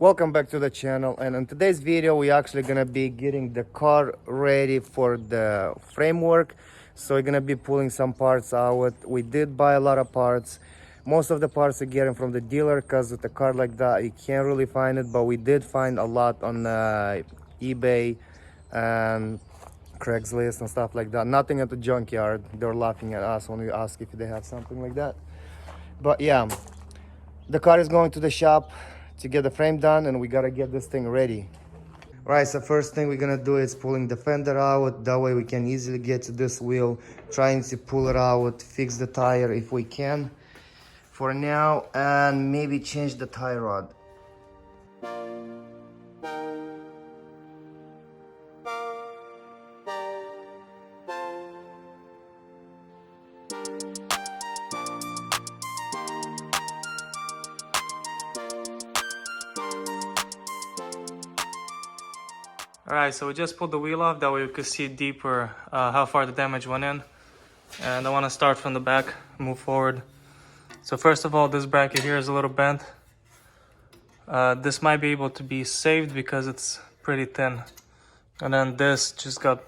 Welcome back to the channel, and in today's video we're actually gonna be getting the car ready for the framework. So we're gonna be pulling some parts out. We did buy a lot of parts. Most of the parts are getting from the dealer because with a car like that you can't really find it, but we did find a lot on eBay and Craigslist and stuff like that. Nothing at the junkyard. They're laughing at us when we ask if they have something like that. But yeah, the car is going to the shop to get the frame done, and we gotta get this thing ready. Right, so first thing we're gonna do is pulling the fender out. That way we can easily get to this wheel, trying to pull it out, fix the tire if we can for now, and maybe change the tie rod. Alright, so we just pulled the wheel off, that way we could see deeper how far the damage went in. And I want to start from the back, move forward. So first of all, this bracket here is a little bent. This might be able to be saved because it's pretty thin. And then this just got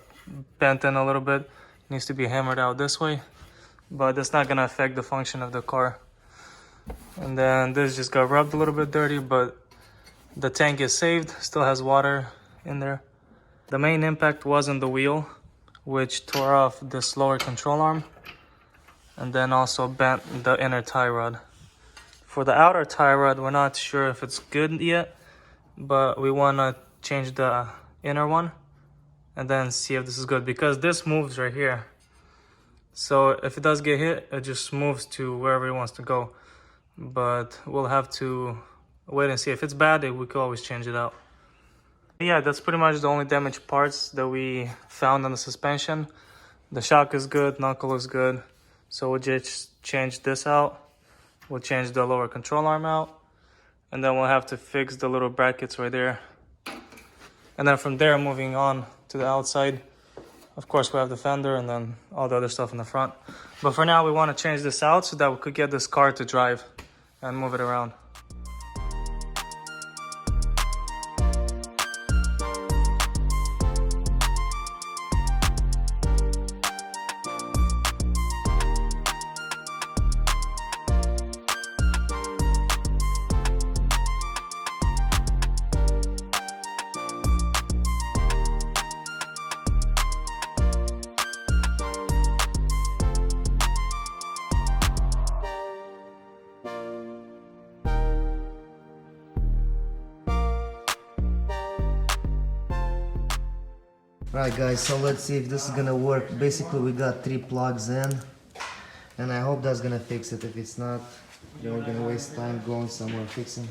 bent in a little bit. Needs to be hammered out this way. But that's not going to affect the function of the car. And then this just got rubbed a little bit dirty, but the tank is saved, still has water in there. The main impact was on the wheel, which tore off this lower control arm and then also bent the inner tie rod. For the outer tie rod, we're not sure if it's good yet, but we want to change the inner one and then see if this is good, because this moves right here. So if it does get hit, it just moves to wherever it wants to go. But we'll have to wait and see. If it's bad, we could always change it out. Yeah, that's pretty much the only damaged parts that we found on the suspension. The shock is good, knuckle is good. So we'll just change this out. We'll change the lower control arm out. And then we'll have to fix the little brackets right there. And then from there, moving on to the outside. Of course, we have the fender and then all the other stuff in the front. But for now, we want to change this out so that we could get this car to drive and move it around. Right guys, so let's see if this is gonna work. Basically we got 3 plugs in, and I hope that's gonna fix it. If it's not, then we're gonna waste time going somewhere fixing.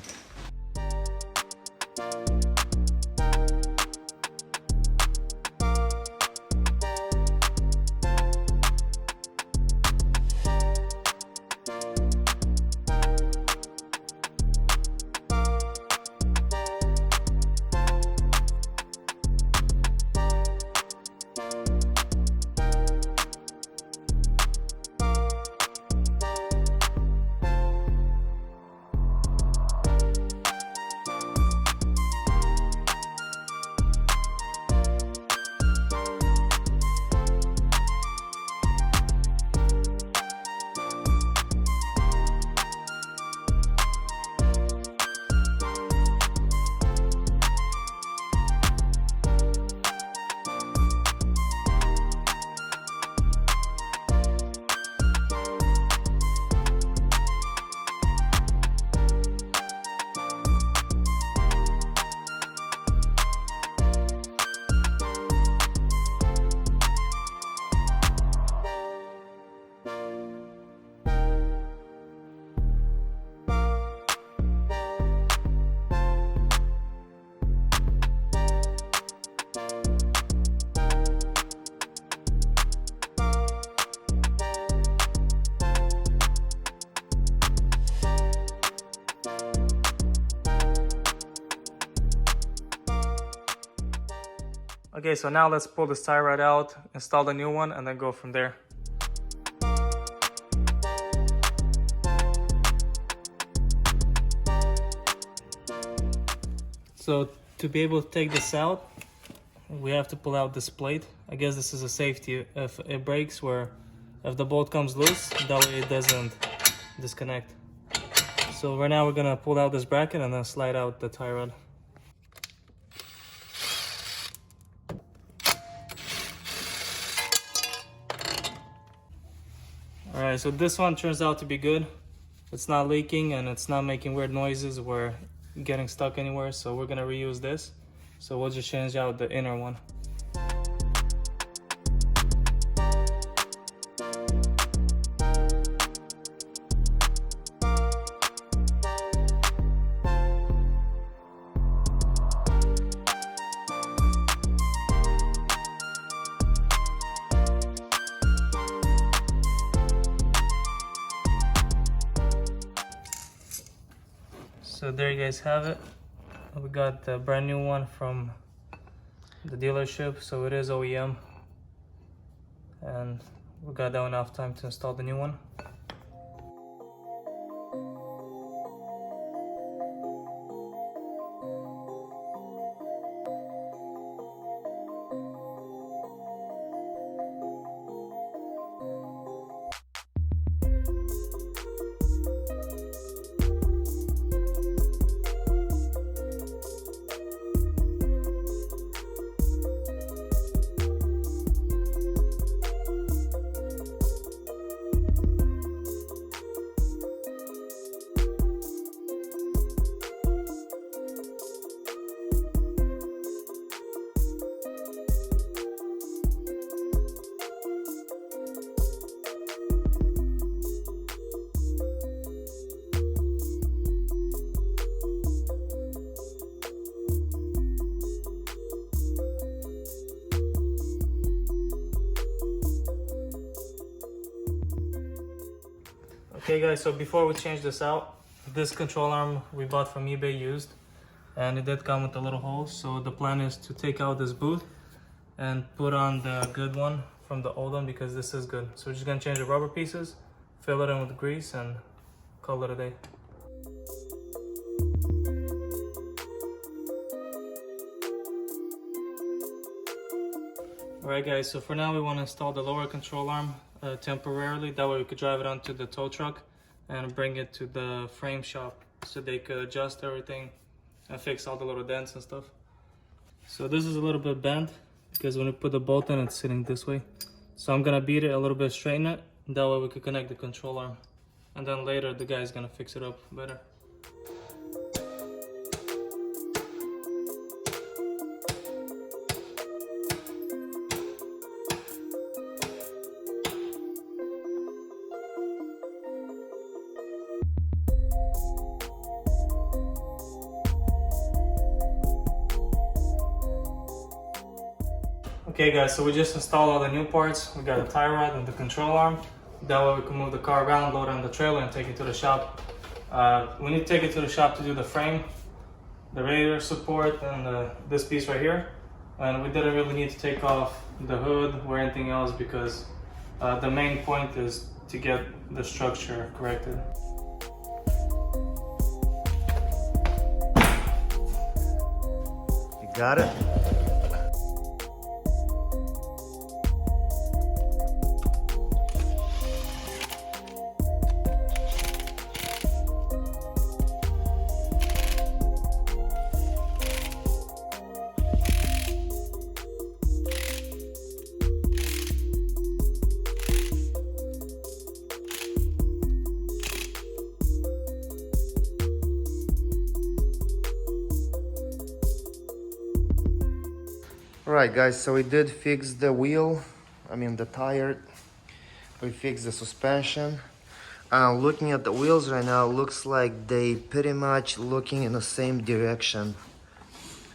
Okay, so now let's pull this tie rod out, install the new one, and then go from there. So to be able to take this out, we have to pull out this plate. I guess this is a safety if it breaks, where if the bolt comes loose, that way it doesn't disconnect. So right now we're gonna pull out this bracket and then slide out the tie rod. Alright, so this one turns out to be good. It's not leaking and it's not making weird noises or getting stuck anywhere, so we're gonna reuse this. So we'll just change out the inner one. So there you guys have it. We got the brand new one from the dealership, so it is OEM. And we got that enough time to install the new one. Okay guys, so before we change this out, this control arm we bought from eBay used, and it did come with a little hole. So the plan is to take out this boot and put on the good one from the old one, because this is good. So we're just gonna change the rubber pieces, fill it in with grease, and call it a day. Alright guys, so for now we want to install the lower control arm temporarily. That way we could drive it onto the tow truck and bring it to the frame shop so they could adjust everything and fix all the little dents and stuff. So this is a little bit bent because when we put the bolt in, it's sitting this way. So I'm gonna beat it a little bit, straighten it, and that way we could connect the control arm. And then later the guy's gonna fix it up better. Okay guys, so we just installed all the new parts. We got a tie rod and the control arm. That way we can move the car around, load it on the trailer, and take it to the shop. We need to take it to the shop to do the frame, the radiator support, and this piece right here. And we didn't really need to take off the hood or anything else because the main point is to get the structure corrected. You got it? Alright guys, so we did fix the wheel, the tire, we fixed the suspension. Looking at the wheels right now, looks like they pretty much looking in the same direction.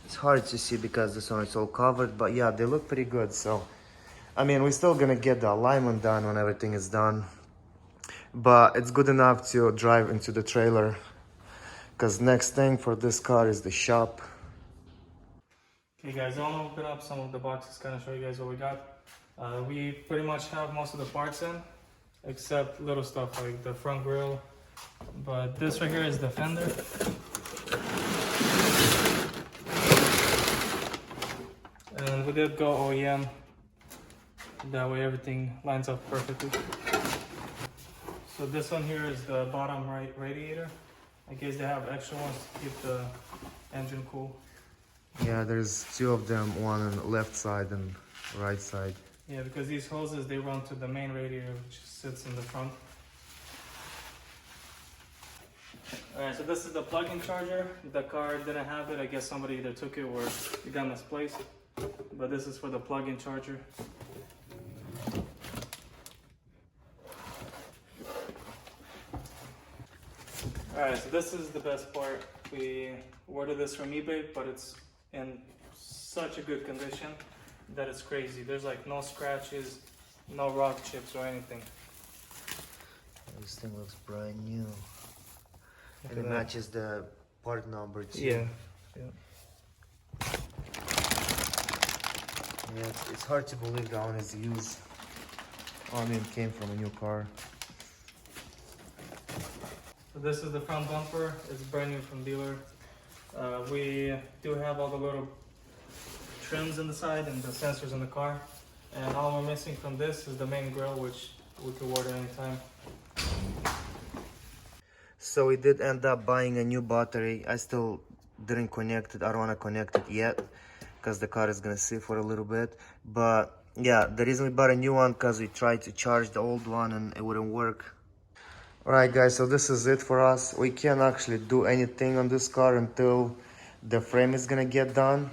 It's hard to see because this one is all covered, but yeah, they look pretty good. So, we're still gonna get the alignment done when everything is done. But it's good enough to drive into the trailer, because next thing for this car is the shop. Okay guys, I want to open up some of the boxes, kind of show you guys what we got. We pretty much have most of the parts in, except little stuff like the front grille. But this right here is the fender. did go OEM. That way everything lines up perfectly. So this one here is the bottom right radiator. I guess they have extra ones to keep the engine cool. Yeah, there's two of them, one on the left side and right side. Yeah, because these hoses, they run to the main radiator, which sits in the front. Alright, so this is the plug-in charger. The car didn't have it. I guess somebody either took it or it got misplaced. But this is for the plug-in charger. Alright, so this is the best part. We ordered this from eBay, but it's in such a good condition that it's crazy. There's like no scratches, no rock chips or anything. This thing looks brand new. Look And at it that. matches the part number too. Yeah. Yeah, it's hard to believe that one is used. Oh, I mean, it came from a new car. So this is the front bumper. It's brand new from dealer. We do have all the little trims in the side and the sensors in the car. And all we're missing from this is the main grille, which we could order anytime. So we did end up buying a new battery. I still didn't connect it. I don't want to connect it yet because the car is gonna sit for a little bit. But yeah, the reason we bought a new one because we tried to charge the old one and it wouldn't work. Alright guys, so this is it for us. We can't actually do anything on this car until the frame is gonna get done.